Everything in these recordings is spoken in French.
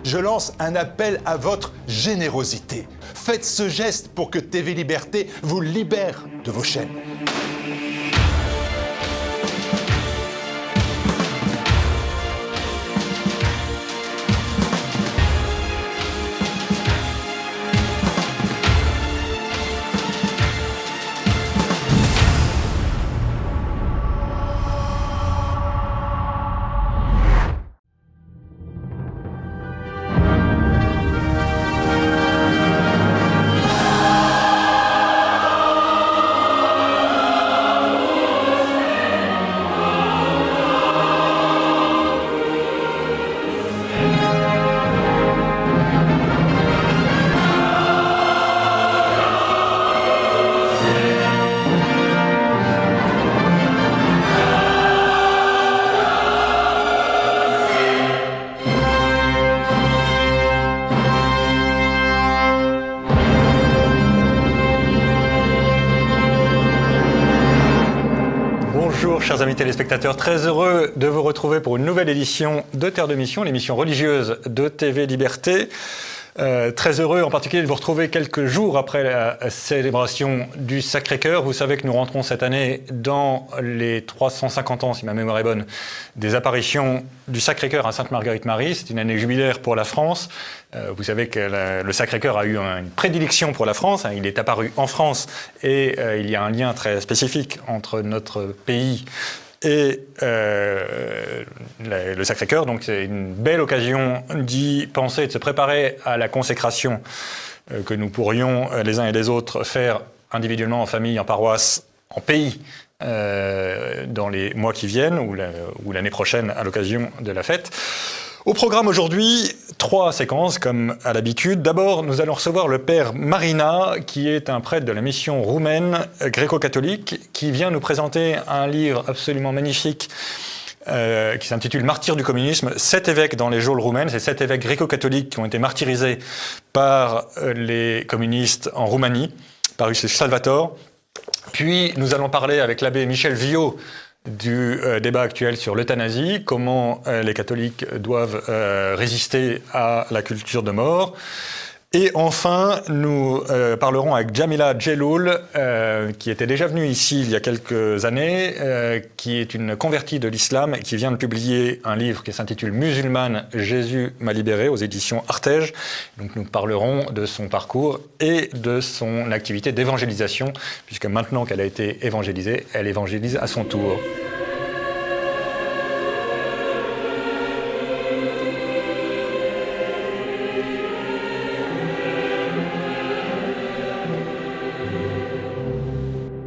je lance un appel à votre générosité. Faites ce geste pour que TV Liberté vous libère de vos chaînes. Bonjour chers amis téléspectateurs, très heureux de vous retrouver pour une nouvelle édition de Terre de Mission, l'émission religieuse de TV Liberté. Très heureux en particulier de vous retrouver quelques jours après la célébration du Sacré-Cœur. Vous savez que nous rentrons cette année dans les 350 ans, si ma mémoire est bonne, des apparitions du Sacré-Cœur à Sainte-Marguerite-Marie. C'est une année jubilaire pour la France. Vous savez que le Sacré-Cœur a eu une prédilection pour la France. Il est apparu en France et il y a un lien très spécifique entre notre pays et le Sacré-Cœur. Donc c'est une belle occasion d'y penser, de se préparer à la consécration que nous pourrions les uns et les autres faire individuellement, en famille, en paroisse, en pays, dans les mois qui viennent ou l'année prochaine à l'occasion de la fête. Au programme aujourd'hui, 3 séquences comme à l'habitude. D'abord, nous allons recevoir le père Marina, qui est un prêtre de la mission roumaine gréco-catholique, qui vient nous présenter un livre absolument magnifique qui s'intitule « Martyrs du communisme ». 7 évêques dans les geôles roumaines, c'est 7 évêques gréco-catholiques qui ont été martyrisés par les communistes en Roumanie, paru chez Salvatore. Puis nous allons parler avec l'abbé Michel Viaud du débat actuel sur l'euthanasie, comment les catholiques doivent résister à la culture de mort. Et enfin, nous parlerons avec Jamila Djeloul, qui était déjà venue ici il y a quelques années, qui est une convertie de l'islam et qui vient de publier un livre qui s'intitule « Musulmane, Jésus m'a libéré » aux éditions Artege. Donc nous parlerons de son parcours et de son activité d'évangélisation, puisque maintenant qu'elle a été évangélisée, elle évangélise à son tour.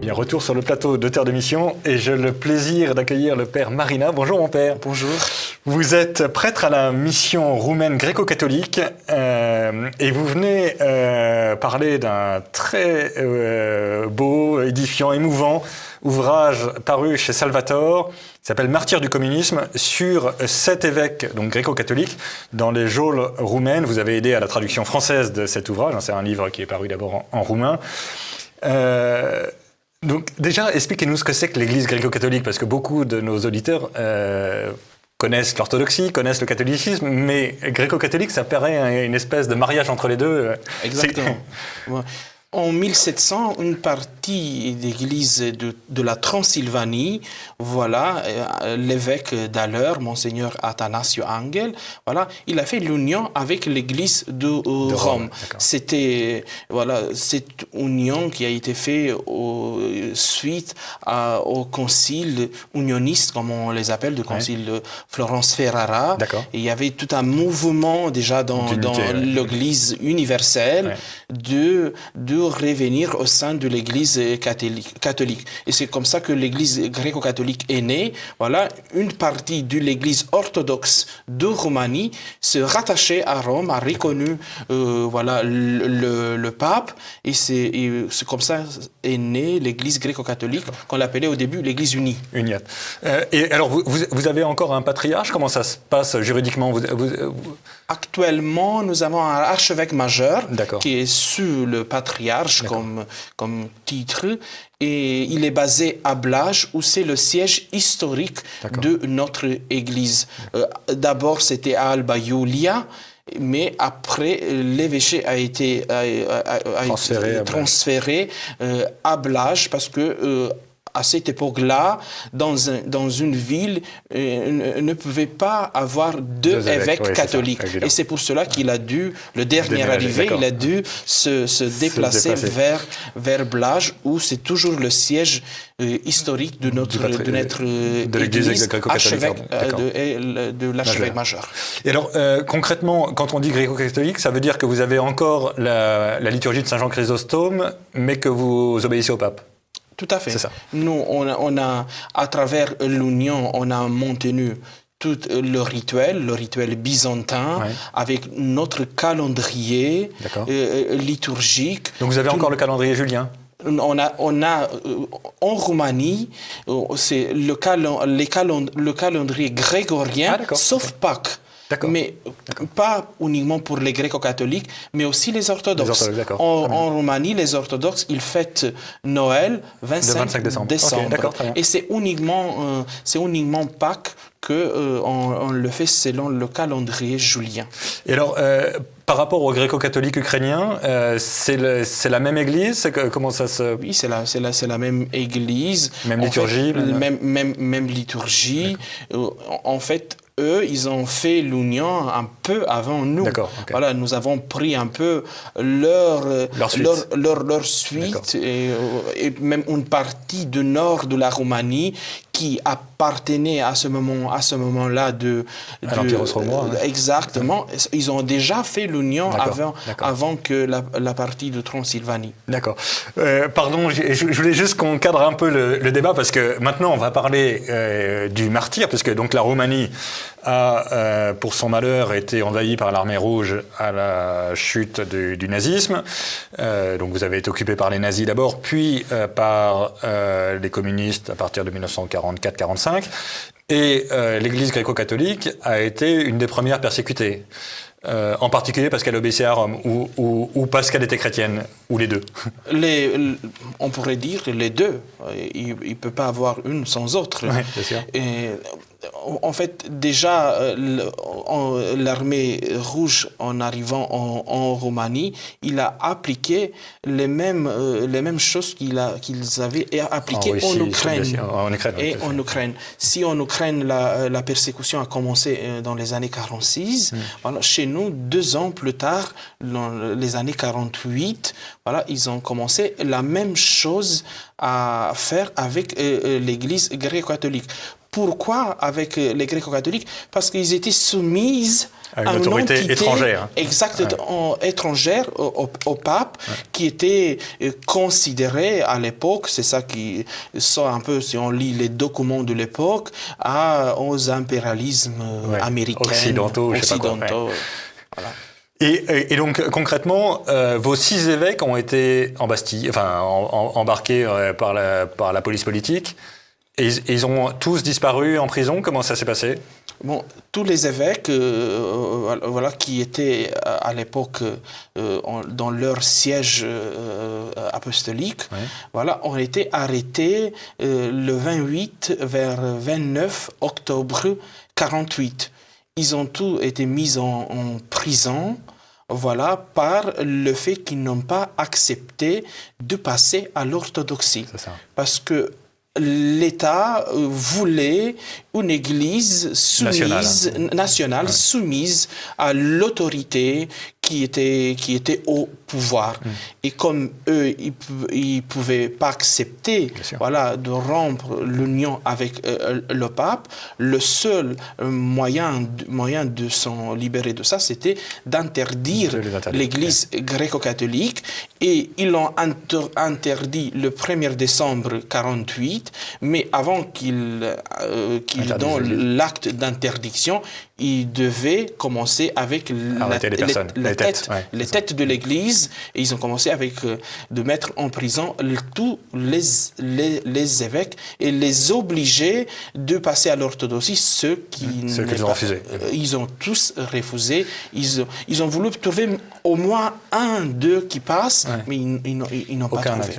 Bien, retour sur le plateau de Terre de Mission et j'ai le plaisir d'accueillir le père Marina. Bonjour mon père. Bonjour. Vous êtes prêtre à la mission roumaine gréco-catholique et vous venez parler d'un très beau, édifiant, émouvant ouvrage paru chez Salvatore, qui s'appelle « Martyrs du communisme » sur 7 évêques donc gréco-catholiques dans les geôles roumaines. Vous avez aidé à la traduction française de cet ouvrage. C'est un livre qui est paru d'abord en roumain. Donc déjà, expliquez-nous ce que c'est que l'Église gréco-catholique, parce que beaucoup de nos auditeurs connaissent l'orthodoxie, connaissent le catholicisme, mais gréco-catholique, ça paraît une espèce de mariage entre les deux. Exactement. En 1700, une partie d'église de la Transylvanie, voilà, l'évêque d'alors, Monseigneur Athanasio Angel, voilà, il a fait l'union avec l'église de Rome. C'était voilà, cette union qui a été faite suite au concile unioniste, comme on les appelle, le concile de Florence-Ferrara. Il y avait tout un mouvement déjà dans l'église universelle de revenir au sein de l'Église catholique. Et c'est comme ça que l'Église gréco-catholique est née. Voilà, une partie de l'Église orthodoxe de Roumanie se rattachait à Rome, a reconnu voilà, le pape, et c'est comme ça est née l'Église gréco-catholique, qu'on l'appelait au début l'Église unie. Uniate. Et alors, vous avez encore un patriarche? Comment ça se passe juridiquement? Actuellement, nous avons un archevêque majeur qui est sous le patriarche comme titre, et il est basé à Blaj, où c'est le siège historique de notre Église. D'abord, c'était à Alba Iulia, Mais après, l'évêché a été transféré à Blage parce que à cette époque-là, dans une ville, ne pouvait pas avoir deux évêques catholiques. Et c'est pour cela qu'il a dû, le dernier arrivé, il a dû se déplacer vers Blage, où c'est toujours le siège historique de notre église, archevêque de l'archevêque majeur. Et alors, concrètement, quand on dit gréco-catholique, ça veut dire que vous avez encore la liturgie de Saint Jean Chrysostome, mais que vous obéissez au pape? Tout à fait. C'est ça. Nous, on a, à travers l'Union, on a maintenu tout le rituel byzantin, avec notre calendrier liturgique. Donc vous avez encore le calendrier julien? On a en Roumanie, c'est le calendrier grégorien, sauf Pâques. Mais pas uniquement pour les gréco-catholiques, mais aussi les orthodoxes. En Roumanie, les orthodoxes, ils fêtent Noël 25 décembre. Et c'est uniquement Pâques qu'on le fait selon le calendrier julien. Et alors, par rapport aux gréco-catholiques ukrainiens, c'est la même église? Comment ça se... Oui, c'est la même église. Même liturgie? Même liturgie. En fait, eux, ils ont fait l'union un peu avant nous. Voilà, nous avons pris un peu leur suite et même une partie du nord de la Roumanie qui appartenait à ce moment-là à l'Empire austro-hongrois. Exactement. Ils ont déjà fait l'union avant que la partie de Transylvanie. D'accord. Pardon, je voulais juste qu'on cadre un peu le débat parce que maintenant on va parler du martyr, parce que donc la Roumanie a, pour son malheur, été envahie par l'armée rouge à la chute du nazisme. Donc vous avez été occupé par les nazis d'abord, puis par les communistes à partir de 1944-45. Et l'Église gréco-catholique a été une des premières persécutées. En particulier parce qu'elle obéissait à Rome, ou parce qu'elle était chrétienne, ou les deux? On pourrait dire les deux. Il ne peut pas avoir une sans autre. Oui, bien sûr. En fait, déjà, l'armée rouge, en arrivant en Roumanie, il a appliqué les mêmes choses qu'ils avaient appliquées en Ukraine. En Ukraine. Si en Ukraine, la persécution a commencé dans les années 46, voilà, chez nous, 2 ans plus tard, dans les années 48, voilà, ils ont commencé la même chose à faire avec l'Église gréco-catholique. Pourquoi avec les gréco-catholiques? Parce qu'ils étaient soumis à une autorité étrangère. Exactement, étrangère au pape, qui était considéré à l'époque, c'est ça qui sort un peu, si on lit les documents de l'époque, aux impérialismes américains, occidentaux. Voilà. Et donc concrètement, vos 6 évêques ont été embarqués par la police politique. Et ils ont tous disparu en prison? Comment ça s'est passé? Bon, tous les évêques qui étaient à l'époque dans leur siège apostolique, ont été arrêtés le 28 vers 29 octobre 48. Ils ont tous été mis en prison. Voilà, par le fait qu'ils n'ont pas accepté de passer à l'orthodoxie. C'est ça. Parce que l'État voulait une église nationale soumise à l'autorité qui était au pouvoir. Et comme eux, ils ne pouvaient pas accepter de rompre l'union avec le pape, le seul moyen de s'en libérer de ça, c'était d'interdire l'église gréco-catholique. Et ils l'ont interdit le 1er décembre 1948, mais avant qu'ils donnent l'acte d'interdiction, ils devaient commencer avec les têtes de l'Église, et ils ont commencé avec de mettre en prison tous les évêques et les obliger de passer à l'orthodoxie, ceux qu'ils ont refusé. Ils ont tous refusé. Ils ont voulu trouver au moins un d'eux qui passe, mais ils n'ont pas trouvé.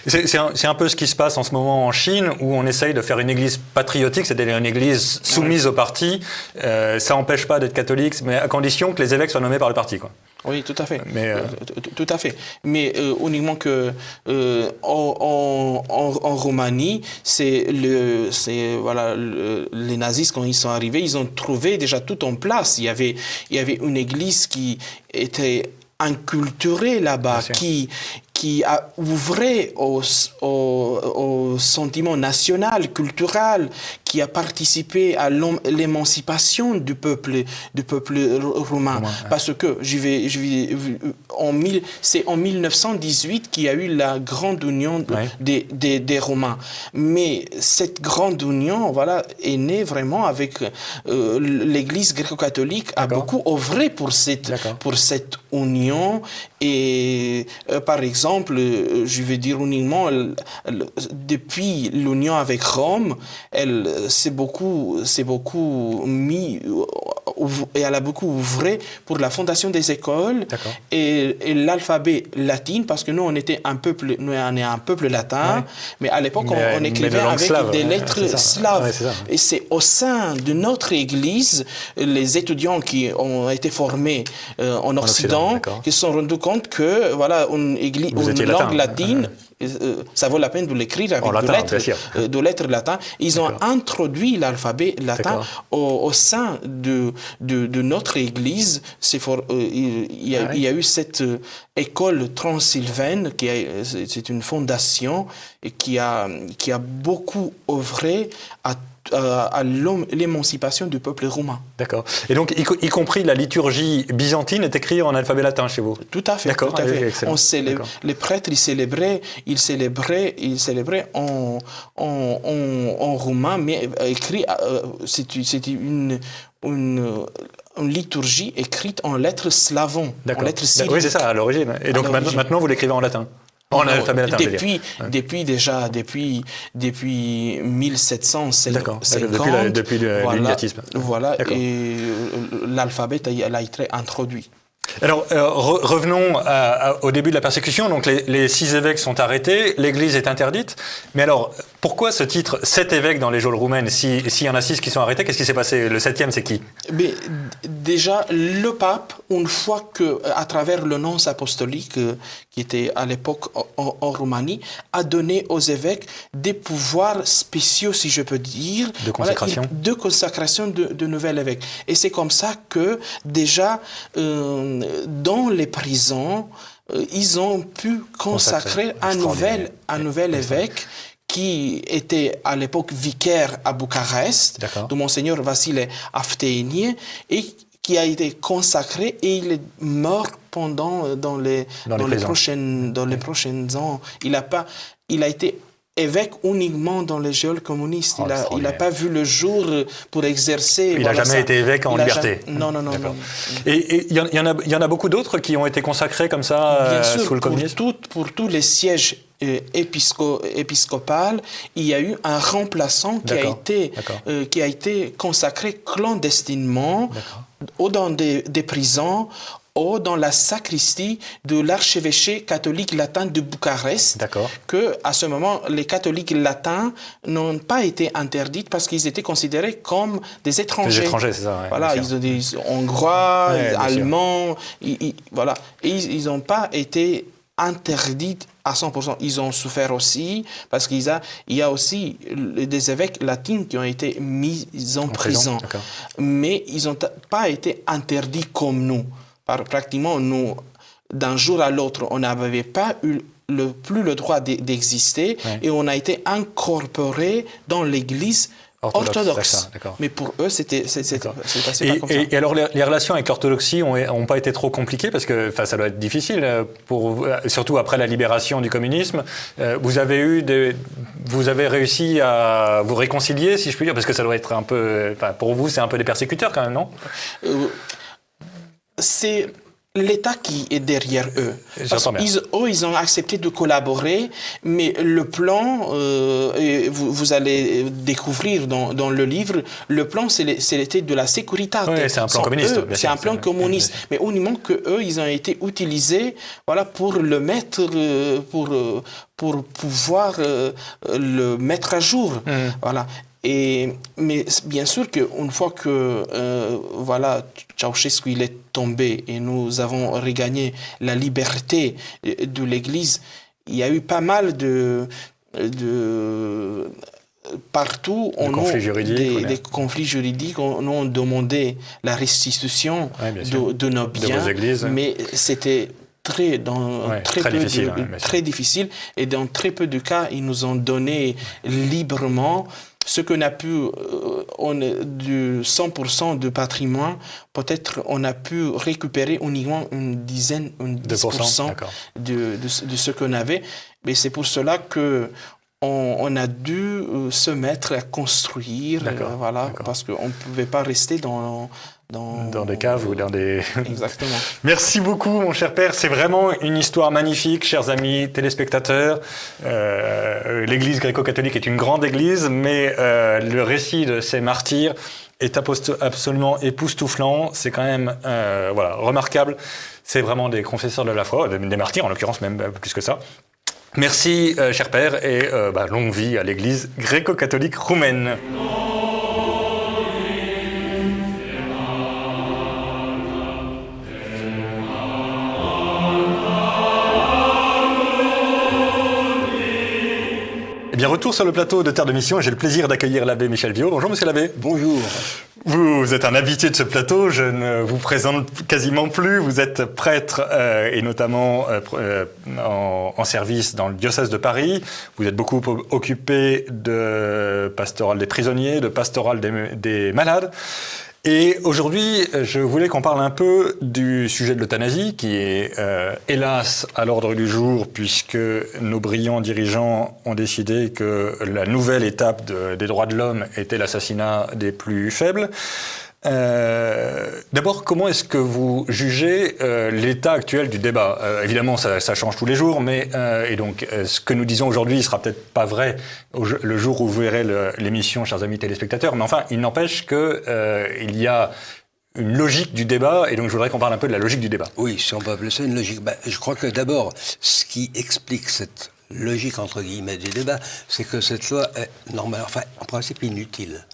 C'est un peu ce qui se passe en ce moment en Chine, où on essaye de faire une église patriotique, c'est-à-dire une église soumise au parti. ça n'empêche pas d'être catholique, mais à condition que les évêques soient nommés par le parti, quoi. Oui, tout à fait. Mais tout à fait. Mais uniquement que en Roumanie, les nazis quand ils sont arrivés, ils ont trouvé déjà tout en place. Il y avait une église qui était inculturée là-bas, qui a ouvert au sentiment national, culturel, qui a participé à l'émancipation du peuple roumain. Parce que c'est en 1918 qu'il y a eu la grande union des Roumains. Mais cette grande union, est née vraiment avec l'Église gréco-catholique a beaucoup œuvré pour cette union. Et par exemple, je vais dire uniquement, depuis l'union avec Rome, elle s'est beaucoup mis et elle a beaucoup ouvré pour la fondation des écoles et l'alphabet latin, parce que nous on est un peuple latin, mais à l'époque on écrivait avec des lettres slaves. Et c'est au sein de notre Église, les étudiants qui ont été formés en Occident, qui se sont rendus compte que une langue latine, ça vaut la peine de l'écrire avec de lettres latines. Ils ont introduit l'alphabet latin au sein de notre Église. Il y a eu cette école transylvaine, c'est une fondation qui a beaucoup œuvré à l'émancipation du peuple roumain. D'accord. Et donc, y compris la liturgie byzantine est écrite en alphabet latin chez vous? Tout à fait. D'accord. Tout à fait. Les prêtres, ils célébraient en roumain, mais écrit, c'était une liturgie écrite en lettres slavons, en lettres cyrilliques. Oui, c'est ça, à l'origine. Et donc, maintenant, vous l'écrivez en latin? En alphabet latin, depuis 1750, depuis l'uniatisme. Voilà, et l'alphabet a été introduit. Alors, revenons au début de la persécution. Donc, les 6 évêques sont arrêtés, l'Église est interdite. Mais alors, pourquoi ce titre 7 évêques dans les geôles roumaines? S'il y en a 6 qui sont arrêtés, qu'est-ce qui s'est passé? Le 7e, c'est qui? Mais déjà, le pape, une fois à travers le nonce apostolique, qui était à l'époque en Roumanie, a donné aux évêques des pouvoirs spéciaux, si je peux dire. De consacration. De consacration de nouvel évêque. Et c'est comme ça que, déjà, dans les prisons, ils ont pu consacrer un nouvel évêque qui était à l'époque vicaire à Bucarest, de Monseigneur Vassile Afteini, et qui a été consacré et il est mort dans les prochains ans. Il a été évêque uniquement dans les geôles communistes. Il n'a pas vu le jour pour exercer. Il n'a jamais été évêque en liberté. Non. Et il y en a beaucoup d'autres qui ont été consacrés comme ça sous le communisme? Pour tous les sièges épiscopal, il y a eu un remplaçant qui a été consacré clandestinement ou dans des prisons ou dans la sacristie de l'archevêché catholique latin de Bucarest, que à ce moment, les catholiques latins n'ont pas été interdits parce qu'ils étaient considérés comme des étrangers. Des étrangers, c'est ça. Voilà, ils ont des Hongrois, Allemands, voilà. Et ils n'ont pas été interdits à 100%. Ils ont souffert aussi parce qu'il y a aussi des évêques latins qui ont été mis en prison. Mais ils n'ont pas été interdits comme nous. Pratiquement, nous, d'un jour à l'autre, on n'avait pas eu plus le droit d'exister et on a été incorporé dans l'Église orthodoxe. Mais pour eux, c'était passé pas comme ça. Et alors, les relations avec l'orthodoxie n'ont pas été trop compliquées parce que ça doit être difficile, surtout après la libération du communisme. Vous avez réussi à vous réconcilier, si je puis dire, parce que ça doit être un peu... pour vous, c'est un peu des persécuteurs quand même, non? C'est l'État qui est derrière eux. Parce ils ont accepté de collaborer, mais le plan, vous allez découvrir dans le livre, le plan, c'était de la sécurité. Oui, c'est un plan communiste. C'est un plan communiste. Mais uniquement qu'eux, ils ont été utilisés pour le mettre, pour pouvoir le mettre à jour. Voilà. Mais bien sûr qu'une fois que Ceausescu il est tombé et nous avons regagné la liberté de l'Église, il y a eu pas mal de partout des conflits juridiques, on a demandé la restitution de nos biens, de vos églises, mais c'était très difficile et dans très peu de cas ils nous ont donné librement ce qu'on a pu du 100% de patrimoine. Peut-être on a pu récupérer uniquement une 10% de ce qu'on avait, mais c'est pour cela que on a dû se mettre à construire, parce qu'on ne pouvait pas rester dans des caves ou dans des... Exactement. Merci beaucoup, mon cher père. C'est vraiment une histoire magnifique, chers amis téléspectateurs. L'Église gréco-catholique est une grande église, mais le récit de ces martyrs est absolument époustouflant. C'est quand même remarquable. C'est vraiment des confesseurs de la foi, des martyrs en l'occurrence, même plus que ça. Merci, cher père, et longue vie à l'Église gréco-catholique roumaine. Eh bien, retour sur le plateau de Terre de Mission, et j'ai le plaisir d'accueillir l'abbé Michel Viaud. Bonjour, monsieur l'abbé. Bonjour. Vous êtes un habitué de ce plateau, je ne vous présente quasiment plus. Vous êtes prêtre et notamment en service dans le diocèse de Paris. Vous êtes beaucoup occupé de pastoral des prisonniers, de pastoral des malades. Et aujourd'hui, je voulais qu'on parle un peu du sujet de l'euthanasie, qui est hélas à l'ordre du jour, puisque nos brillants dirigeants ont décidé que la nouvelle étape des droits de l'homme était l'assassinat des plus faibles. D'abord, comment est-ce que vous jugez l'état actuel du débat ? Évidemment, ça change tous les jours, mais et donc ce que nous disons aujourd'hui ne sera peut-être pas vrai le jour où vous verrez l'émission, chers amis téléspectateurs, mais enfin, il n'empêche qu'il y a une logique du débat, et donc je voudrais qu'on parle un peu de la logique du débat. Oui, si on peut appeler ça une logique. Je crois que d'abord, ce qui explique cette logique, entre guillemets, du débat, c'est que cette loi est normale, enfin, en principe inutile,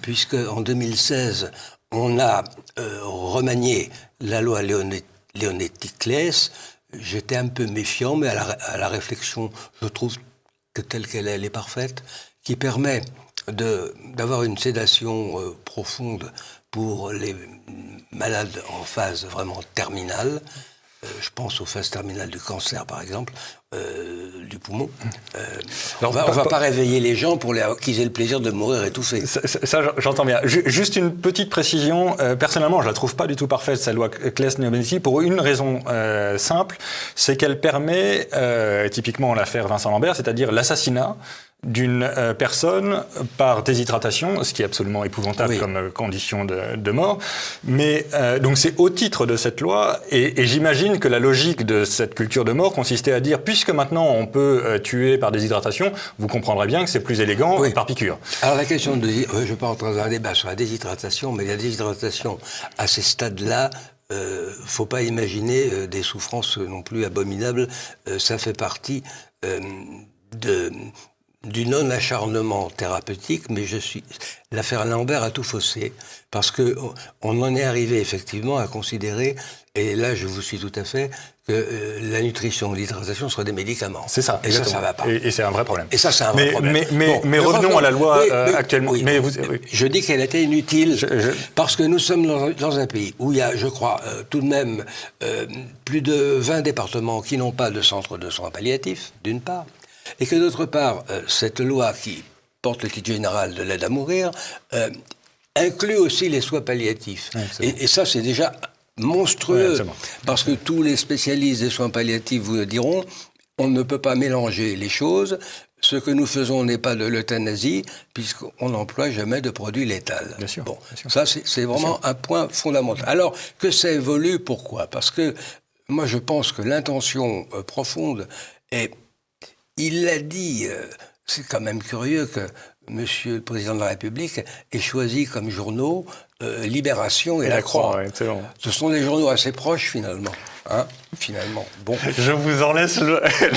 puisque en 2016, on a remanié la loi Leonetti-Claes. J'étais un peu méfiant, mais à la réflexion, je trouve que telle qu'elle est, elle est parfaite, qui permet d'avoir une sédation profonde pour les malades en phase vraiment terminale. Je pense aux phases terminales du cancer, par exemple, du poumon. On va pas réveiller les gens pour qu'ils aient le plaisir de mourir étouffés. Ça, j'entends bien. Juste une petite précision. Personnellement, je la trouve pas du tout parfaite, cette loi Claes-Leonetti, pour une raison simple, c'est qu'elle permet, typiquement l'affaire Vincent Lambert, c'est-à-dire l'assassinat d'une personne par déshydratation, ce qui est absolument épouvantable comme condition de mort. Mais donc c'est au titre de cette loi, et j'imagine que la logique de cette culture de mort consistait à dire, puisque maintenant on peut tuer par déshydratation, vous comprendrez bien que c'est plus élégant par piqûre. Alors la question je ne vais pas entrer dans un débat sur la déshydratation, mais la déshydratation à ces stades-là, faut pas imaginer des souffrances non plus abominables. Ça fait partie du non-acharnement thérapeutique, mais l'affaire Lambert a tout faussé, parce que on en est arrivé effectivement à considérer, et là je vous suis tout à fait, que la nutrition ou l'hydratation soient des médicaments. C'est ça, et ça va pas. Et c'est un vrai problème. Et ça, c'est un vrai problème. Mais revenons à la loi actuellement. Je dis qu'elle était inutile, parce que nous sommes dans un pays où il y a, je crois, tout de même plus de 20 départements qui n'ont pas de centre de soins palliatifs, d'une part, et que d'autre part, cette loi qui porte le titre général de l'aide à mourir inclut aussi les soins palliatifs. Et ça, c'est déjà monstrueux, parce que tous les spécialistes des soins palliatifs vous le diront, on ne peut pas mélanger les choses. Ce que nous faisons n'est pas de l'euthanasie, puisqu'on n'emploie jamais de produit létal. Bien sûr. Bon, ça, c'est vraiment un point fondamental. Alors, que ça évolue, pourquoi ? Parce que moi, je pense que l'intention profonde est... Il l'a dit, c'est quand même curieux que Monsieur le Président de la République ait choisi comme journaux Libération et La Croix. Ouais, excellent. Ce sont des journaux assez proches, finalement. Hein, finalement. Bon. Je vous en laisse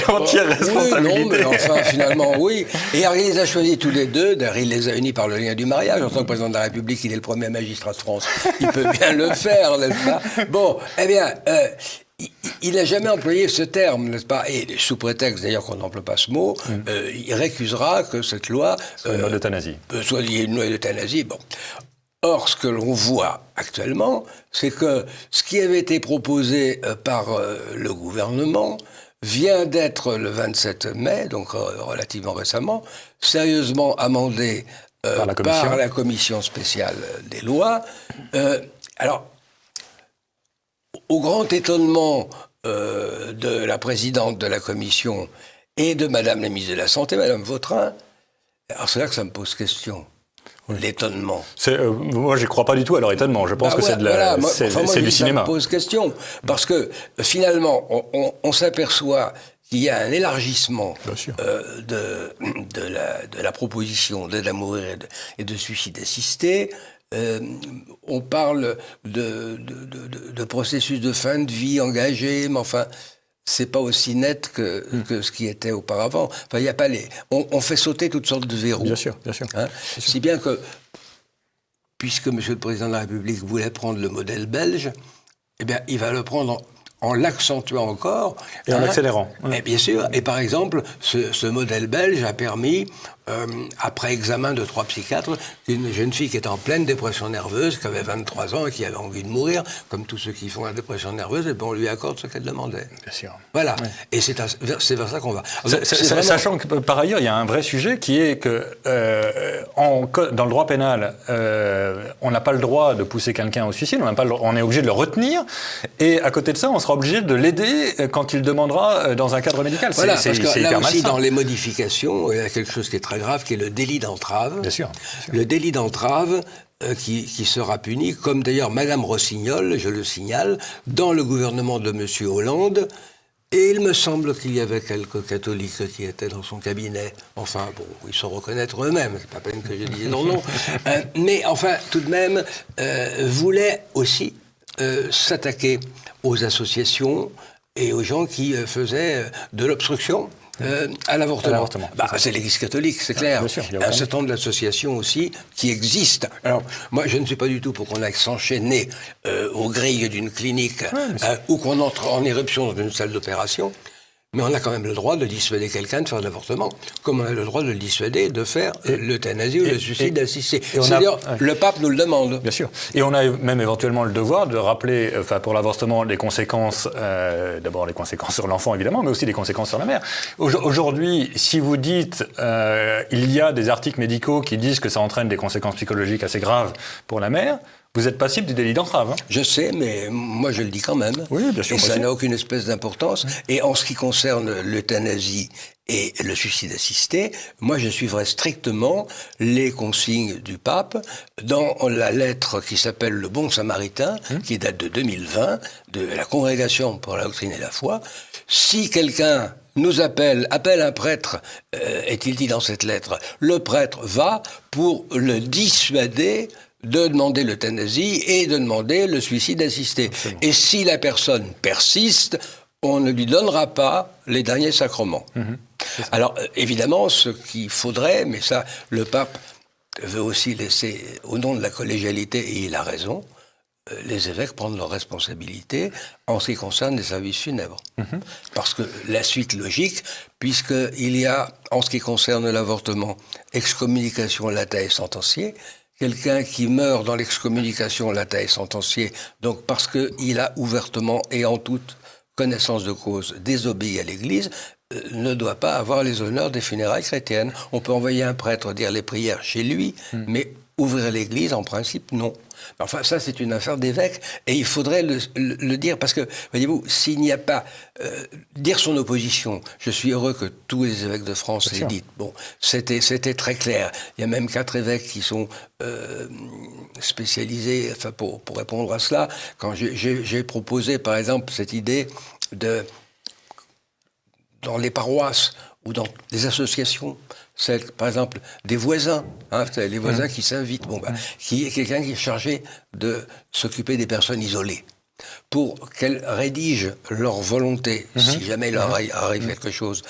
l'entière responsabilité. Oui, non, mais enfin, finalement, oui. Et alors, il les a choisis tous les deux. D'ailleurs, il les a unis par le lien du mariage. En tant que président de la République, il est le premier magistrat de France. Il peut bien le faire, n'est-ce pas? Bon, eh bien, il n'a jamais employé ce terme, n'est-ce pas? Et sous prétexte, d'ailleurs, qu'on n'emploie pas ce mot, il récusera que cette loi... Soit une loi d'euthanasie. Soit une loi d'euthanasie, bon. Or, ce que l'on voit actuellement, c'est que ce qui avait été proposé par le gouvernement vient d'être le 27 mai, donc relativement récemment, sérieusement amendé par la commission spéciale des lois. Alors, au grand étonnement de la présidente de la commission et de Madame la ministre de la Santé, Madame Vautrin, alors c'est là que ça me pose question. L'étonnement. Moi, je ne crois pas du tout à leur étonnement. Je pense que c'est du cinéma. Ça me pose question. Parce que, finalement, on s'aperçoit qu'il y a un élargissement de la proposition d'aide à mourir et de suicide assisté. On parle de processus de fin de vie engagé, mais enfin... c'est pas aussi net que ce qui était auparavant. Enfin, il y a pas on fait sauter toutes sortes de verrous. Bien sûr, bien sûr. Hein, si bien que, puisque Monsieur le Président de la République voulait prendre le modèle belge, eh bien, il va le prendre en l'accentuant encore. Et en l'accélérant. Et bien sûr. Et par exemple, ce modèle belge a permis, après examen de 3 psychiatres, qu'une jeune fille qui était en pleine dépression nerveuse, qui avait 23 ans et qui avait envie de mourir, comme tous ceux qui font la dépression nerveuse, et bien on lui accorde ce qu'elle demandait. Bien sûr. Voilà. Oui. Et c'est vers ça qu'on va. Alors, sachant que, par ailleurs, il y a un vrai sujet qui est que dans le droit pénal, on n'a pas le droit de pousser quelqu'un au suicide, on est obligé de le retenir, et à côté de ça, on sera obligé de l'aider quand il demandera dans un cadre médical. Voilà, parce que là aussi, dans les modifications, il y a quelque chose qui est très grave, qui est le délit d'entrave. Bien sûr. Le délit d'entrave qui sera puni, comme d'ailleurs Madame Rossignol, je le signale, dans le gouvernement de Monsieur Hollande. Et il me semble qu'il y avait quelques catholiques qui étaient dans son cabinet. Enfin, bon, ils se reconnaître eux-mêmes, c'est pas peine que je dise leur nom. Mais enfin, tout de même, voulaient aussi s'attaquer aux associations et aux gens qui faisaient de l'obstruction à l'avortement. C'est l'Église catholique, c'est clair. Bien sûr, un certain nombre d'associations aussi qui existent. Alors, moi, je ne suis pas du tout pour qu'on aille s'enchaîner aux grilles d'une clinique ou qu'on entre en éruption dans une salle d'opération. Mais on a quand même le droit de dissuader quelqu'un de faire de l'avortement, comme on a le droit de le dissuader de faire l'euthanasie ou le suicide assisté. C'est-à-dire, le pape nous le demande. Bien sûr. Et on a même éventuellement le devoir de rappeler, pour l'avortement, les conséquences, d'abord les conséquences sur l'enfant évidemment, mais aussi les conséquences sur la mère. Aujourd'hui, si vous dites, il y a des articles médicaux qui disent que ça entraîne des conséquences psychologiques assez graves pour la mère, vous êtes passible du délit d'entrave. Je sais, mais moi je le dis quand même. Oui, bien sûr. Et ça n'a aucune espèce d'importance. Et en ce qui concerne l'euthanasie et le suicide assisté, moi je suivrai strictement les consignes du pape dans la lettre qui s'appelle Le Bon Samaritain, qui date de 2020, de la Congrégation pour la doctrine et la foi. Si quelqu'un nous appelle un prêtre, est-il dit dans cette lettre, le prêtre va pour le dissuader de demander l'euthanasie et de demander le suicide assisté. Absolument. Et si la personne persiste, on ne lui donnera pas les derniers sacrements. Alors, évidemment, ce qu'il faudrait, mais ça, le pape veut aussi laisser, au nom de la collégialité, et il a raison, les évêques prendre leurs responsabilités en ce qui concerne les services funèbres. Parce que la suite logique, puisqu'il y a, en ce qui concerne l'avortement, excommunication latae sentencié, quelqu'un qui meurt dans l'excommunication latae sentencié, donc parce qu'il a ouvertement et en toute connaissance de cause désobéi à l'Église, ne doit pas avoir les honneurs des funérailles chrétiennes. On peut envoyer un prêtre dire les prières chez lui, mais ouvrir l'Église, en principe, non. Enfin, ça, c'est une affaire d'évêque, et il faudrait le dire, parce que, voyez-vous, s'il n'y a pas... dire son opposition, je suis heureux que tous les évêques de France l'aient dit. Bon, c'était très clair. Il y a même 4 évêques qui sont spécialisés, enfin, pour répondre à cela. Quand j'ai proposé, par exemple, cette idée de... dans les paroisses ou dans les associations celle, par exemple, des voisins, hein, les voisins qui s'invitent, qui est quelqu'un qui est chargé de s'occuper des personnes isolées, pour qu'elles rédigent leur volonté, si jamais il leur arrive quelque chose.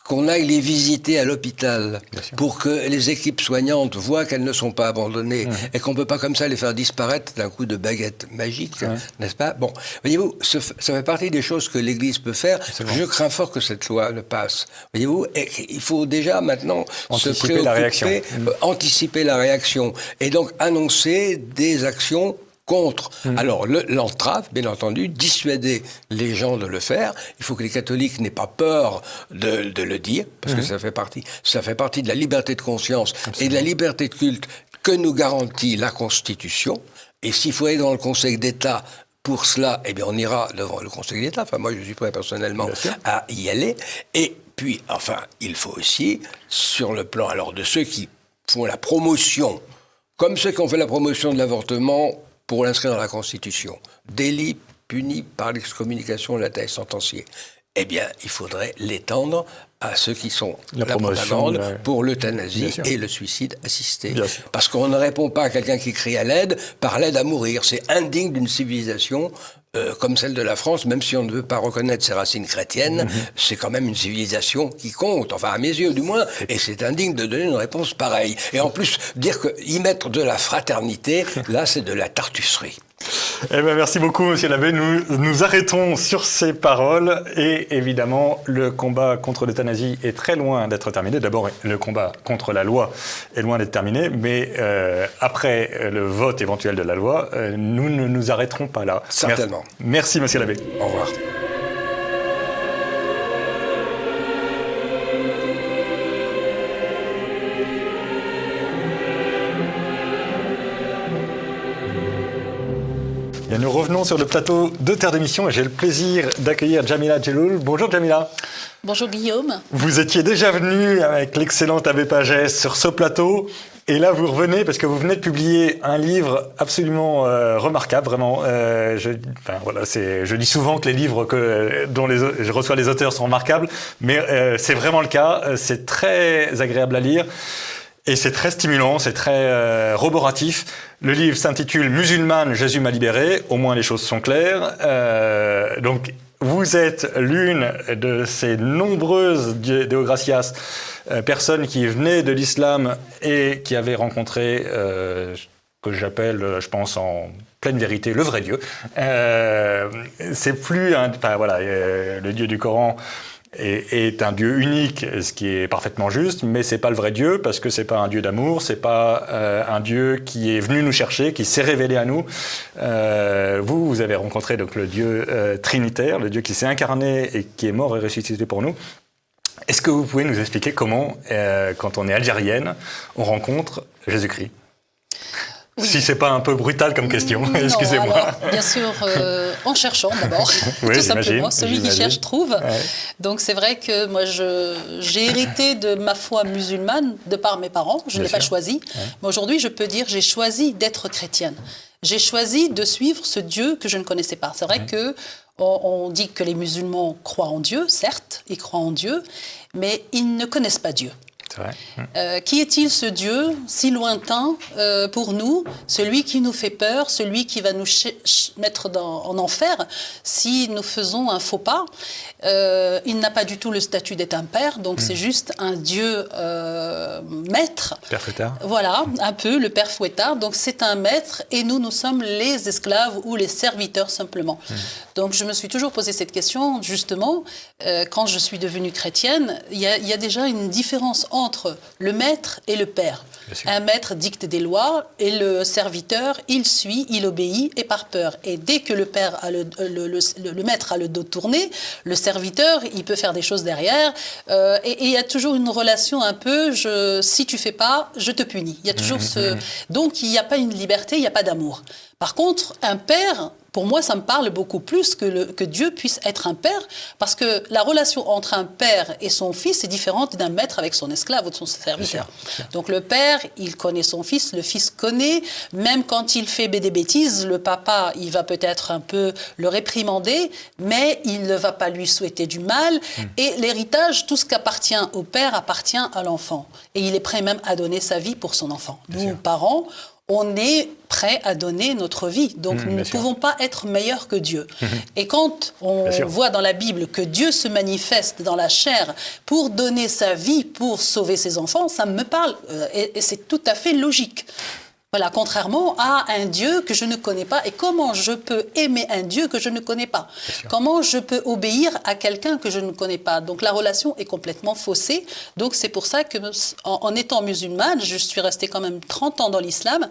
Qu'on aille les visiter à l'hôpital pour que les équipes soignantes voient qu'elles ne sont pas abandonnées et qu'on ne peut pas comme ça les faire disparaître d'un coup de baguette magique, n'est-ce pas? Bon, voyez-vous, ça fait partie des choses que l'Église peut faire. Absolument. Je crains fort que cette loi ne passe. Voyez-vous, et il faut déjà maintenant Anticiper la réaction. Anticiper la réaction et donc annoncer des actions contre. Alors, l'entrave, bien entendu, dissuader les gens de le faire. Il faut que les catholiques n'aient pas peur de le dire, parce que ça fait partie de la liberté de conscience et de la liberté de culte que nous garantit la Constitution. Et s'il faut aller dans le Conseil d'État pour cela, eh bien, on ira devant le Conseil d'État. Enfin, moi, je suis prêt personnellement à y aller. Et puis, enfin, il faut aussi, sur le plan alors de ceux qui font la promotion, comme ceux qui ont fait la promotion de l'avortement, pour l'inscrire dans la Constitution, délit puni par l'excommunication de la thèse sentenciée. Eh bien, il faudrait l'étendre à ceux qui sont la propagande pour l'euthanasie et le suicide assisté. Parce qu'on ne répond pas à quelqu'un qui crie à l'aide par l'aide à mourir. C'est indigne d'une civilisation comme celle de la France, même si on ne veut pas reconnaître ses racines chrétiennes, c'est quand même une civilisation qui compte, enfin à mes yeux du moins, et c'est indigne de donner une réponse pareille. Et en plus, dire y mettre de la fraternité, là c'est de la tartusserie. Eh bien, merci beaucoup, Monsieur l'abbé. Nous arrêtons sur ces paroles. Et évidemment, le combat contre l'euthanasie est très loin d'être terminé. D'abord, le combat contre la loi est loin d'être terminé. Mais après le vote éventuel de la loi, nous ne nous arrêterons pas là. Certainement. Merci, Monsieur l'abbé. Au revoir. Et nous revenons sur le plateau de Terre d'émission et j'ai le plaisir d'accueillir Jamila Djeloul. Bonjour Jamila. Bonjour Guillaume. Vous étiez déjà venu avec l'excellent abbé Pagès sur ce plateau et là vous revenez parce que vous venez de publier un livre absolument remarquable, vraiment. Je dis souvent que les livres dont je reçois les auteurs sont remarquables, mais c'est vraiment le cas. C'est très agréable à lire. Et c'est très stimulant, c'est très roboratif. Le livre s'intitule « Musulmane, Jésus m'a libéré ». Au moins les choses sont claires. Donc vous êtes l'une de ces nombreuses Deo Gracias, personnes qui venaient de l'islam et qui avaient rencontré que j'appelle, je pense en pleine vérité, le vrai Dieu. C'est plus le Dieu du Coran est un Dieu unique, ce qui est parfaitement juste, mais c'est pas le vrai Dieu parce que c'est pas un Dieu d'amour, c'est pas un Dieu qui est venu nous chercher, qui s'est révélé à nous. Vous avez rencontré donc le Dieu trinitaire, le Dieu qui s'est incarné et qui est mort et ressuscité pour nous. Est-ce que vous pouvez nous expliquer comment, quand on est algérienne, on rencontre Jésus-Christ ? Oui. Si c'est pas un peu brutal comme question, excusez-moi. Alors, bien sûr, en cherchant d'abord, oui, tout simplement. Celui qui cherche trouve. Ouais. Donc c'est vrai que moi j'ai hérité de ma foi musulmane de par mes parents. Je ne l'ai pas choisi. Ouais. Mais aujourd'hui, je peux dire j'ai choisi d'être chrétienne. J'ai choisi de suivre ce Dieu que je ne connaissais pas. C'est vrai que on dit que les musulmans croient en Dieu, certes, ils croient en Dieu, mais ils ne connaissent pas Dieu. Qui est-il ce Dieu si lointain pour nous, celui qui nous fait peur, celui qui va nous mettre en enfer si nous faisons un faux pas? Il n'a pas du tout le statut d'être un père, donc c'est juste un Dieu maître. Père fouettard. Voilà, un peu le père fouettard. Donc c'est un maître et nous sommes les esclaves ou les serviteurs simplement. Donc je me suis toujours posé cette question, justement, quand je suis devenue chrétienne, il y a déjà une différence entre le maître et le père. Un maître dicte des lois et le serviteur, il suit, il obéit et par peur. Et dès que le père a le maître a le dos tourné, le serviteur, il peut faire des choses derrière. Et il y a toujours une relation un peu, si tu fais pas, je te punis. Il y a toujours Donc il n'y a pas une liberté, il n'y a pas d'amour. Par contre, un père Pour moi, ça me parle beaucoup plus que Dieu puisse être un père, parce que la relation entre un père et son fils est différente d'un maître avec son esclave ou de son serviteur. Donc le père, il connaît son fils, le fils connaît, même quand il fait des bêtises, le papa, il va peut-être un peu le réprimander, mais il ne va pas lui souhaiter du mal. Et l'héritage, tout ce qui appartient au père appartient à l'enfant. Et il est prêt même à donner sa vie pour son enfant. Nous, parents, on est prêt à donner notre vie. Donc, nous ne pouvons pas être meilleurs que Dieu. Et quand on voit dans la Bible que Dieu se manifeste dans la chair pour donner sa vie, pour sauver ses enfants, ça me parle. Et c'est tout à fait logique. Voilà, contrairement à un Dieu que je ne connais pas. Et comment je peux aimer un Dieu que je ne connais pas? Comment je peux obéir à quelqu'un que je ne connais pas? Donc la relation est complètement faussée. Donc c'est pour ça que, en étant musulmane, je suis restée quand même 30 ans dans l'islam.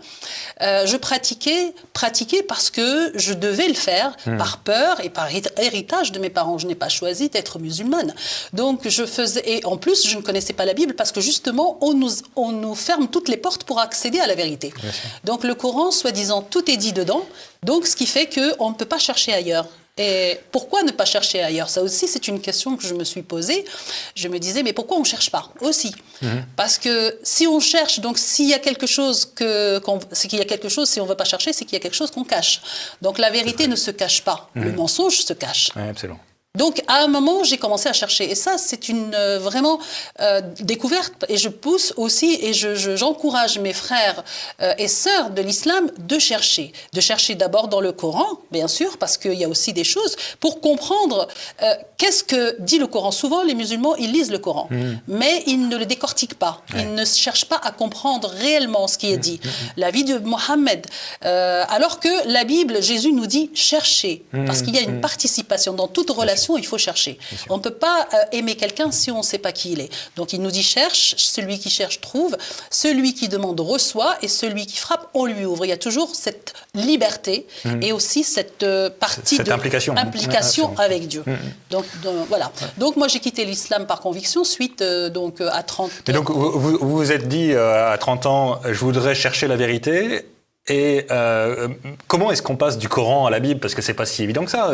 Je pratiquais parce que je devais le faire, par peur et par héritage de mes parents. Je n'ai pas choisi d'être musulmane. Donc je faisais... Et en plus, je ne connaissais pas la Bible parce que justement, on nous ferme toutes les portes pour accéder à la vérité. Donc le Coran, soi-disant, tout est dit dedans, donc ce qui fait qu'on ne peut pas chercher ailleurs. Et pourquoi ne pas chercher ailleurs? Ça aussi, c'est une question que je me suis posée. Je me disais, mais pourquoi on ne cherche pas aussi? Parce que si on cherche, donc s'il y a quelque chose si on ne veut pas chercher, c'est qu'il y a quelque chose qu'on cache. Donc la vérité ne se cache pas, le mensonge se cache. Oui, absolument. Donc, à un moment, j'ai commencé à chercher. Et ça, c'est une vraiment découverte. Et je pousse aussi, et j'encourage mes frères et sœurs de l'islam de chercher. De chercher d'abord dans le Coran, bien sûr, parce qu'il y a aussi des choses, pour comprendre qu'est-ce que dit le Coran. Souvent, les musulmans, ils lisent le Coran, mais ils ne le décortiquent pas. Ils ne cherchent pas à comprendre réellement ce qui est dit. La vie de Mohammed. Alors que la Bible, Jésus nous dit chercher, parce qu'il y a une participation dans toute relation. Il faut chercher. On ne peut pas aimer quelqu'un si on ne sait pas qui il est. Donc il nous dit cherche, celui qui cherche trouve, celui qui demande reçoit et celui qui frappe, on lui ouvre. Il y a toujours cette liberté et aussi cette partie implication avec Dieu. Donc voilà. Donc moi j'ai quitté l'islam par conviction suite donc à 30 ans. Et donc vous vous êtes dit à 30 ans, je voudrais chercher la vérité. Et comment est-ce qu'on passe du Coran à la Bible? Parce que c'est pas si évident que ça.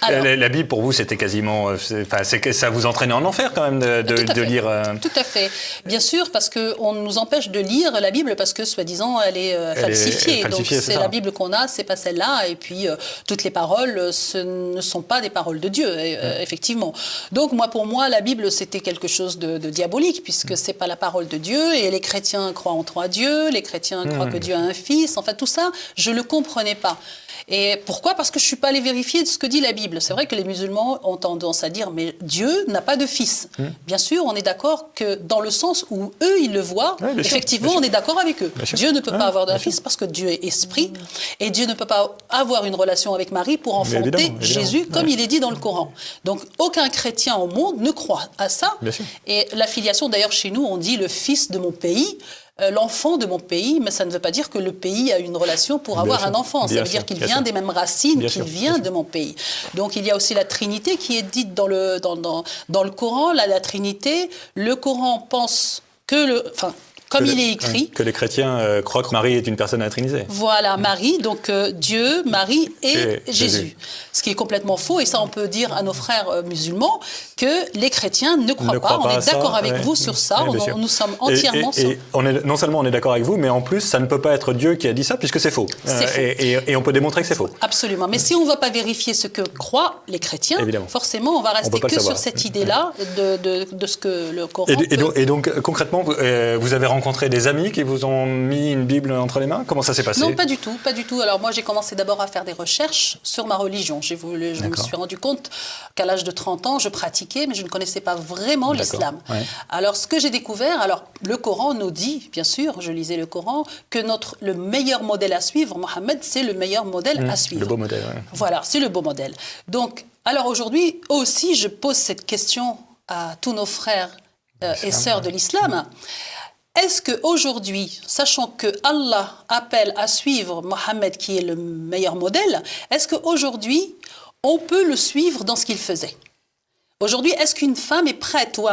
La Bible, pour vous, c'était quasiment... ça vous entraînait en enfer, quand même, de lire... Tout à fait. Bien sûr, parce qu'on nous empêche de lire la Bible parce que, soi-disant, elle est falsifiée. Donc, c'est la Bible qu'on a, c'est pas celle-là. Et puis, toutes les paroles, ce ne sont pas des paroles de Dieu, effectivement. Donc, pour moi, la Bible, c'était quelque chose de diabolique, puisque c'est pas la parole de Dieu. Et les chrétiens croient en trois dieux, les chrétiens croient que Dieu a un fils. Enfin, tout ça, je ne le comprenais pas. Et pourquoi? Parce que je ne suis pas allée vérifier ce que dit la Bible. C'est vrai que les musulmans ont tendance à dire, mais Dieu n'a pas de fils. Bien sûr, on est d'accord que dans le sens où eux, ils le voient, effectivement, on est d'accord avec eux. Dieu ne peut pas avoir de fils parce que Dieu est esprit. Et Dieu ne peut pas avoir une relation avec Marie pour enfanter Jésus, comme il est dit dans le Coran. Donc, aucun chrétien au monde ne croit à ça. Et la filiation, d'ailleurs, chez nous, on dit le fils de mon pays. L'enfant de mon pays, mais ça ne veut pas dire que le pays a une relation pour avoir un enfant. Ça veut dire qu'il vient des mêmes racines, qu'il vient de mon pays. Donc il y a aussi la Trinité qui est dite dans le Coran. La Trinité, le Coran pense que comme il est écrit. Que les chrétiens croient que Marie est une personne intrinisée. Voilà, Marie, donc Dieu, Marie et Jésus. Ce qui est complètement faux, et ça on peut dire à nos frères musulmans que les chrétiens ne croient pas. On est d'accord avec vous sur ça, nous sommes entièrement et non seulement on est d'accord avec vous, mais en plus ça ne peut pas être Dieu qui a dit ça puisque c'est faux. Et on peut démontrer que c'est faux. Absolument, mais si on ne va pas vérifier ce que croient les chrétiens, forcément on va rester que sur cette idée-là de ce que le Coran et donc concrètement, vous avez rencontré des amis qui vous ont mis une Bible entre les mains? Comment ça s'est passé? Non, pas du tout, pas du tout. Alors moi, j'ai commencé d'abord à faire des recherches sur ma religion. Je me suis rendu compte qu'à l'âge de 30 ans, je pratiquais, mais je ne connaissais pas vraiment l'islam. Ouais. Alors, ce que j'ai découvert, le Coran nous dit, bien sûr, je lisais le Coran, que le meilleur modèle à suivre, Mohammed, c'est le meilleur modèle à suivre. Le beau modèle, oui. Voilà, c'est le beau modèle. Donc, alors aujourd'hui, aussi, je pose cette question à tous nos frères et sœurs de l'islam. Est-ce qu'aujourd'hui, sachant que Allah appelle à suivre Mohammed, qui est le meilleur modèle, est-ce qu'aujourd'hui, on peut le suivre dans ce qu'il faisait? Aujourd'hui, est-ce qu'une femme est prête ou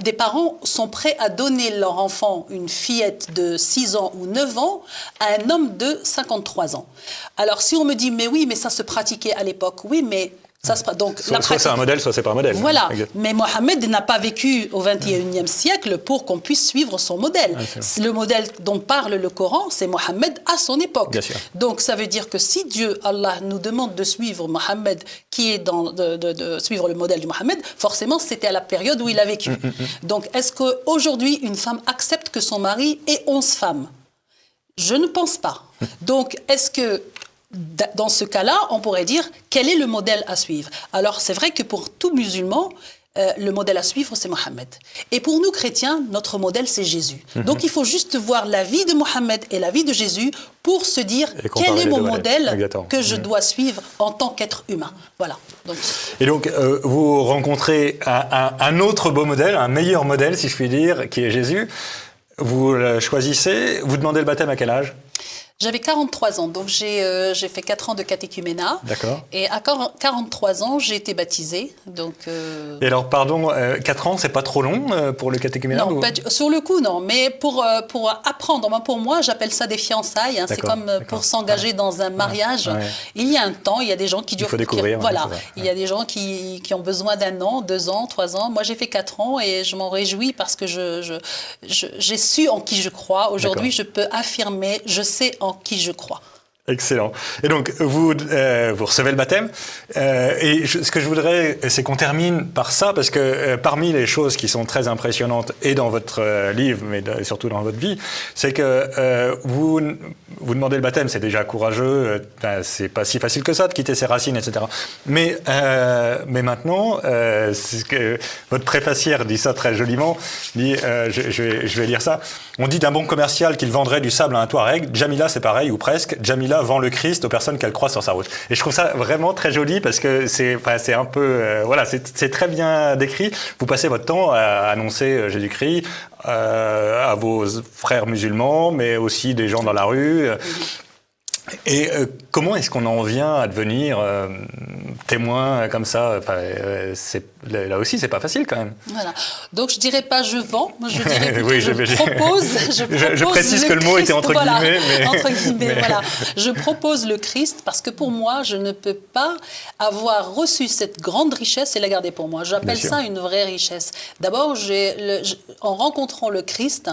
des parents sont prêts à donner leur enfant, une fillette de 6 ans ou 9 ans, à un homme de 53 ans? Alors, si on me dit, mais oui, mais ça se pratiquait à l'époque, oui, mais ça se donc soit c'est un modèle, soit c'est pas un modèle. Voilà, Exact. mais Mohammed n'a pas vécu au XXIe siècle pour qu'on puisse suivre son modèle. Le modèle dont parle le Coran, c'est Mohammed à son époque. Bien sûr. Donc ça veut dire que si Dieu, Allah, nous demande de suivre Mohammed, qui est de suivre le modèle du Mohammed, forcément c'était à la période où il a vécu. Donc est-ce qu'aujourd'hui une femme accepte que son mari ait 11 femmes? Je ne pense pas. Donc est-ce que dans ce cas-là, on pourrait dire quel est le modèle à suivre? Alors, c'est vrai que pour tout musulman, le modèle à suivre, c'est Mohammed. Et pour nous chrétiens, notre modèle, c'est Jésus. Donc, il faut juste voir la vie de Mohammed et la vie de Jésus pour se dire quel est mon modèle que je dois suivre en tant qu'être humain. Voilà. Et donc, vous rencontrez un autre beau modèle, un meilleur modèle, si je puis dire, qui est Jésus. Vous le choisissez. Vous demandez le baptême à quel âge? J'avais 43 ans, donc j'ai fait 4 ans de catéchuménat. D'accord. Et à 43 ans, j'ai été baptisée. Donc, Et alors, pardon, 4 ans, c'est pas trop long pour le catéchuménat? Non, sur le coup, non. Mais pour apprendre, pour moi, j'appelle ça des fiançailles. Hein. C'est comme pour s'engager dans un mariage. Ouais. Il y a un temps, il y a des gens qui durent... Il faut découvrir. Voilà, il y a des gens qui ont besoin d'1 an, 2 ans, 3 ans. Moi, j'ai fait 4 ans et je m'en réjouis parce que j'ai su en qui je crois. Aujourd'hui, je peux affirmer, je sais en qui je crois. Excellent. Et donc, vous recevez le baptême. Ce que je voudrais, c'est qu'on termine par ça, parce que parmi les choses qui sont très impressionnantes, et dans votre livre, mais surtout dans votre vie, c'est que vous demandez le baptême, c'est déjà courageux, c'est pas si facile que ça de quitter ses racines, etc. Mais maintenant, votre préfacière dit ça très joliment, dit, je vais lire ça, on dit d'un bon commercial qu'il vendrait du sable à un Touareg, Jamila c'est pareil, ou presque, Jamila vend le Christ aux personnes qu'elle croise sur sa route. Et je trouve ça vraiment très joli parce que c'est un peu... voilà, c'est très bien décrit. Vous passez votre temps à annoncer Jésus-Christ à vos frères musulmans, mais aussi des gens dans la rue. Et comment est-ce qu'on en vient à devenir témoin comme ça? Là aussi, c'est pas facile quand même. Voilà. Donc je dirais pas je vends, je dirais oui, je propose. Je précise que le mot était entre guillemets. Mais... Entre guillemets, voilà. Je propose le Christ parce que pour moi, je ne peux pas avoir reçu cette grande richesse et la garder pour moi. J'appelle ça une vraie richesse. D'abord, en rencontrant le Christ,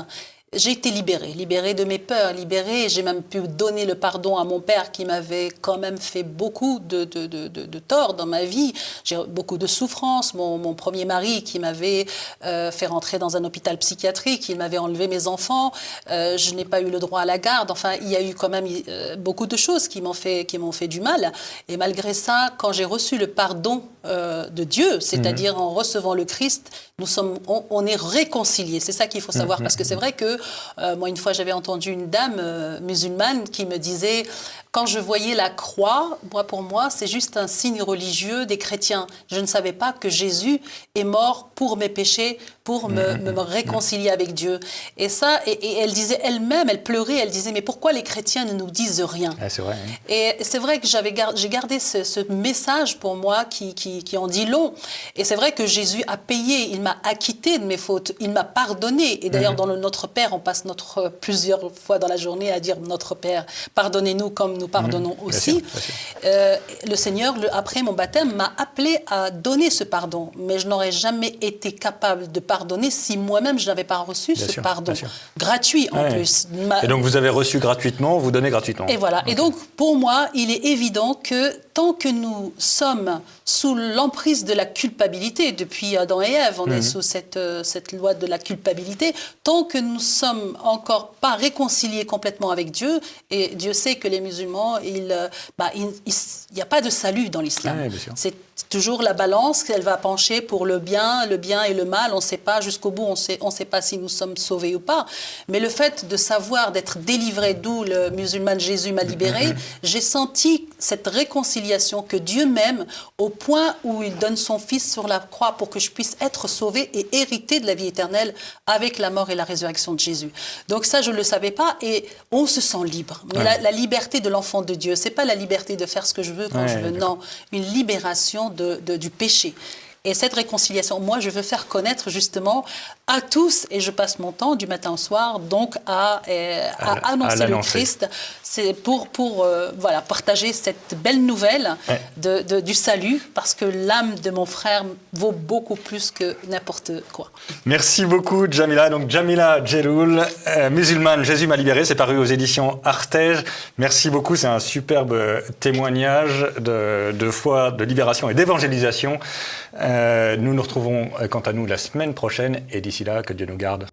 j'ai été libérée de mes peurs, libérée. J'ai même pu donner le pardon à mon père qui m'avait quand même fait beaucoup de tort dans ma vie. J'ai beaucoup de souffrances. Mon premier mari qui m'avait fait rentrer dans un hôpital psychiatrique, il m'avait enlevé mes enfants. Je n'ai pas eu le droit à la garde. Enfin, il y a eu quand même beaucoup de choses qui m'ont fait du mal. Et malgré ça, quand j'ai reçu le pardon de Dieu, c'est-à-dire en recevant le Christ, on est réconciliés. C'est ça qu'il faut savoir, parce que c'est vrai que moi, une fois, j'avais entendu une dame musulmane qui me disait, quand je voyais la croix, pour moi, c'est juste un signe religieux des chrétiens. Je ne savais pas que Jésus est mort pour mes péchés, pour me réconcilier avec Dieu. Et ça, et elle disait elle-même, elle pleurait, elle disait, mais pourquoi les chrétiens ne nous disent rien? C'est vrai. Hein. Et c'est vrai que j'ai gardé ce message pour moi qui en dit long. Et c'est vrai que Jésus a payé, il m'a acquitté de mes fautes, il m'a pardonné. Et d'ailleurs, dans le Notre Père, on passe plusieurs fois dans la journée à dire Notre Père, pardonnez-nous comme nous pardonnons aussi. Bien sûr. Le Seigneur, après mon baptême, m'a appelé à donner ce pardon. Mais je n'aurais jamais été capable de pardonner si moi-même je n'avais pas reçu ce pardon. Gratuit en plus. Et donc vous avez reçu gratuitement, vous donnez gratuitement. Et voilà. Okay. Et donc pour moi, il est évident que tant que nous sommes sous l'emprise de la culpabilité, depuis Adam et Ève, on est sous cette loi de la culpabilité, tant que nous sommes encore pas réconciliés complètement avec Dieu, et Dieu sait que les musulmans, il n'y a pas de salut dans l'islam. C'est toujours la balance, elle va pencher pour le bien et le mal, on ne sait pas jusqu'au bout, on ne sait pas si nous sommes sauvés ou pas. Mais le fait de savoir, d'être délivré, d'où le musulman Jésus m'a libéré, j'ai senti cette réconciliation que Dieu m'aime au point où il donne son Fils sur la croix pour que je puisse être sauvé et hériter de la vie éternelle avec la mort et la résurrection de Jésus. Donc ça, je ne le savais pas et on se sent libre. Mais la liberté de l'enfant de Dieu, ce n'est pas la liberté de faire ce que je veux quand je veux, non. Une libération du péché. Et cette réconciliation, moi, je veux faire connaître justement à tous, et je passe mon temps du matin au soir, donc à annoncer le Christ. C'est pour voilà, partager cette belle nouvelle du salut, parce que l'âme de mon frère vaut beaucoup plus que n'importe quoi. Merci beaucoup, Djamila. Donc, Djamila Djelloul, musulmane, Jésus m'a libéré. C'est paru aux éditions Artege. Merci beaucoup. C'est un superbe témoignage de foi, de libération et d'évangélisation. Nous nous retrouvons, quant à nous, la semaine prochaine. Et d'ici là, que Dieu nous garde.